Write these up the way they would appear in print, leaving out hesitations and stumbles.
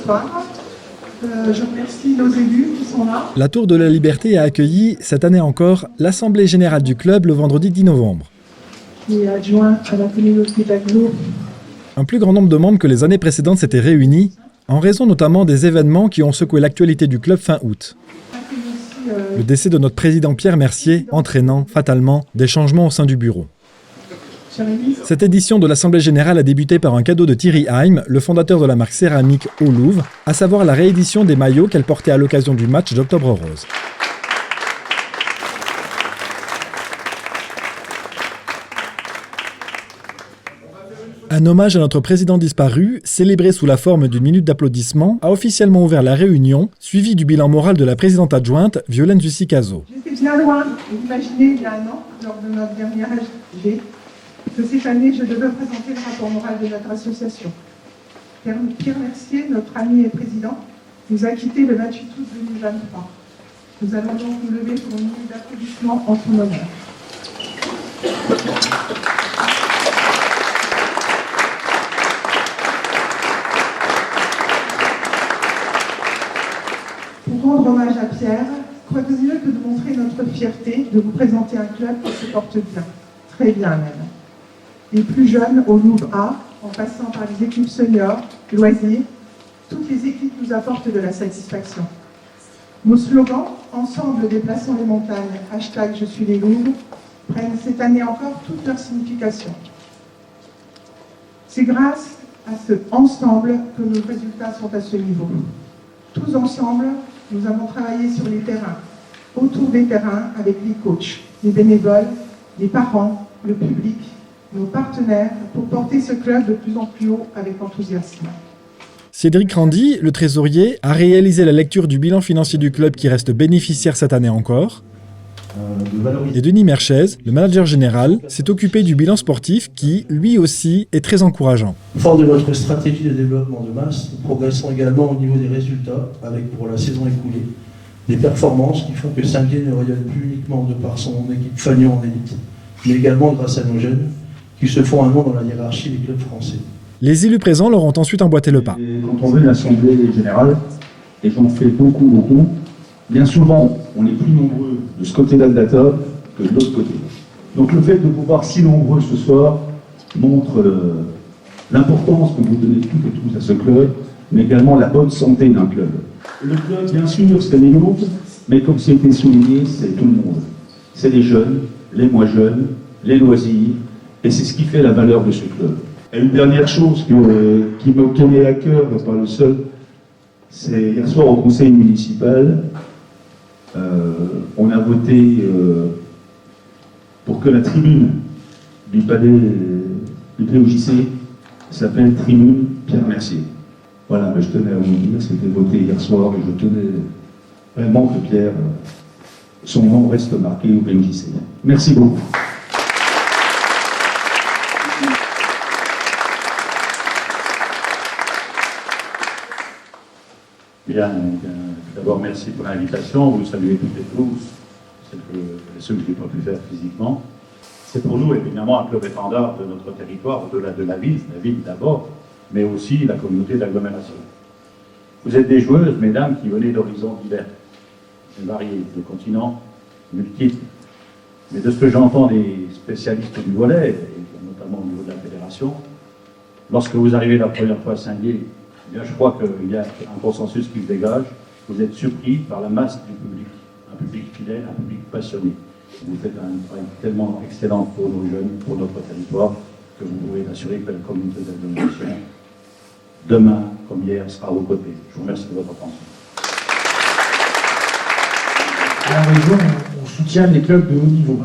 Bonsoir. Je remercie nos élus qui sont là. La Tour de la Liberté a accueilli, cette année encore, l'Assemblée Générale du Club le vendredi 10 novembre. Qui est adjoint à la communauté d'Aglo. Un plus grand nombre de membres que les années précédentes s'étaient réunis, en raison notamment des événements qui ont secoué l'actualité du club fin août. Le décès de notre président Pierre Mercier, entraînant, fatalement, des changements au sein du bureau. Cette édition de l'Assemblée Générale a débuté par un cadeau de Thierry Heim, le fondateur de la marque céramique au Louvre, à savoir la réédition des maillots qu'elle portait à l'occasion du match d'Octobre Rose. Un hommage à notre président disparu, célébré sous la forme d'une minute d'applaudissement, a officiellement ouvert la réunion, suivi du bilan moral de la présidente adjointe, Violaine Zucchi-Cazo. J'étais bien loin d'imaginer il y a un an, lors de notre dernière AG, que cette année, je devais présenter le rapport moral de notre association. Pierre Mercier, notre ami et président, nous a quittés le 28 août 2023. Nous allons donc nous lever pour une minute d'applaudissement en son honneur. Pour rendre hommage à Pierre, quoi de mieux que de montrer notre fierté de vous présenter un club qui se porte bien, très bien même. Les plus jeunes au Louvre A, en passant par les équipes seniors, loisirs, toutes les équipes nous apportent de la satisfaction. Nos slogans, ensemble déplaçons les montagnes, hashtag je suis les Louvres, prennent cette année encore toute leur signification. C'est grâce à ce ensemble que nos résultats sont à ce niveau. Tous ensemble, nous avons travaillé sur les terrains, autour des terrains avec les coachs, les bénévoles, les parents, le public, nos partenaires, pour porter ce club de plus en plus haut avec enthousiasme. Cédric Randy, le trésorier, a réalisé la lecture du bilan financier du club qui reste bénéficiaire cette année encore. Et Denis Merchez, le manager général, s'est occupé du bilan sportif qui, lui aussi, est très encourageant. Fort de notre stratégie de développement de masse, nous progressons également au niveau des résultats, avec pour la saison écoulée, des performances qui font que Saint-Dié ne rayonne plus uniquement de par son équipe Fagnon en élite, mais également grâce à nos jeunes, qui se font un nom dans la hiérarchie des clubs français. Les élus présents leur ont ensuite emboîté le pas. Et quand on veut une assemblée générale, et j'en fais beaucoup, bien souvent, on est plus nombreux de ce côté-là de la table que de l'autre côté. Donc le fait de vous voir si nombreux ce soir montre l'importance que vous donnez toutes et tous à ce club, mais également la bonne santé d'un club. Le club, bien sûr, c'est les Louvres, mais comme c'était souligné, c'est tout le monde. C'est les jeunes, les moins jeunes, les loisirs, et c'est ce qui fait la valeur de ce club. Et une dernière chose qui me tenait à cœur, pas le seul, c'est hier soir au conseil municipal, on a voté pour que la tribune du palais du POJC s'appelle Tribune Pierre Mercier. Voilà, mais je tenais à vous dire, c'était voté hier soir, et je tenais vraiment que Pierre, son nom reste marqué au POJC. Merci beaucoup. Bien, d'abord merci pour l'invitation, vous saluez toutes et tous, ceux que je n'ai pas pu faire physiquement. C'est pour nous évidemment un club étendard de notre territoire, au-delà de la ville d'abord, mais aussi la communauté d'agglomération. Vous êtes des joueuses, mesdames, qui venez d'horizons divers, variés, de continents multiples. Mais de ce que j'entends des spécialistes du volley, et notamment au niveau de la fédération, lorsque vous arrivez la première fois à Saint-Dié, eh bien, je crois qu'il y a un consensus qui se dégage. Vous êtes surpris par la masse du public, un public fidèle, un public passionné. Vous faites un travail tellement excellent pour nos jeunes, pour notre territoire, que vous pouvez assurer que la communauté d'agglomération, demain comme hier, sera à vos côtés. Je vous remercie de votre attention. À la région, on soutient les clubs de haut niveau,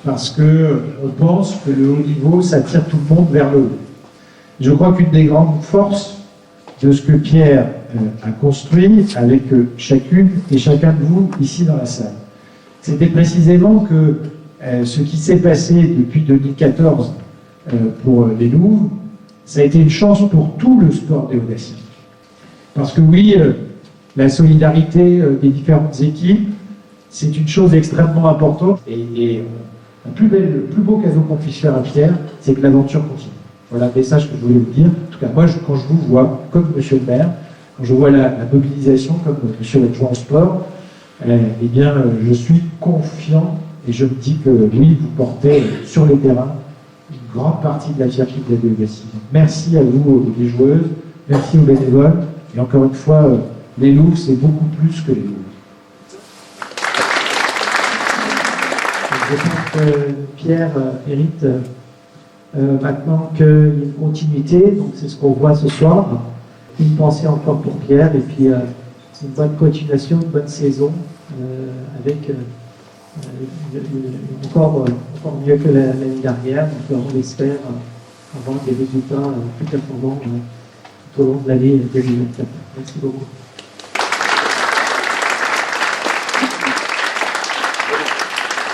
parce qu'on pense que le haut niveau, ça tire tout le monde vers le haut. Je crois qu'une des grandes forces de ce que Pierre a construit avec chacune et chacun de vous ici dans la salle, c'était précisément que ce qui s'est passé depuis 2014 pour les Louvres, ça a été une chance pour tout le sport des Audaciens. Parce que oui, la solidarité des différentes équipes, c'est une chose extrêmement importante. Et le plus beau cadeau qu'on puisse faire à Pierre, c'est que l'aventure continue. Voilà le message que je voulais vous dire. En tout cas, moi, quand je vous vois, comme monsieur le maire, quand je vois la mobilisation comme monsieur l'adjoint au sport, eh bien, je suis confiant et je me dis que oui, vous portez sur les terrains une grande partie de la fierté de la délégation. Merci à vous, les joueuses, merci aux bénévoles, et encore une fois, les loups, c'est beaucoup plus que les loups. Je pense que Pierre hérite maintenant qu'il y a une continuité, donc c'est ce qu'on voit ce soir. Une pensée encore pour Pierre, et puis une bonne continuation, une bonne saison, avec encore mieux que l'année dernière. Donc on espère avoir des résultats plus performants tout au long de l'année 2024. Merci beaucoup.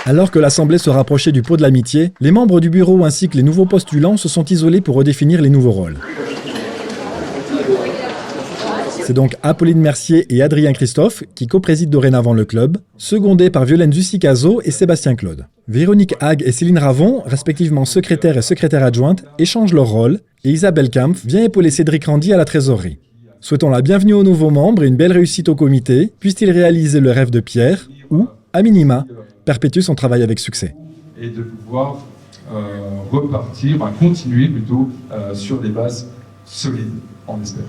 Alors que l'Assemblée se rapprochait du pot de l'amitié, les membres du bureau ainsi que les nouveaux postulants se sont isolés pour redéfinir les nouveaux rôles. C'est donc Apolline Mercier et Adrien Christophe qui coprésident dorénavant le club, secondés par Violaine Zussicazo et Sébastien Claude. Véronique Hague et Céline Ravon, respectivement secrétaire et secrétaire adjointe, échangent leurs rôles et Isabelle Kampf vient épauler Cédric Randy à la trésorerie. Souhaitons la bienvenue aux nouveaux membres et une belle réussite au comité, puissent-ils réaliser le rêve de Pierre ou, à minima, perpétuer son travail avec succès. Et de pouvoir continuer plutôt sur des bases solides, on espère.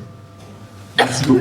Merci beaucoup.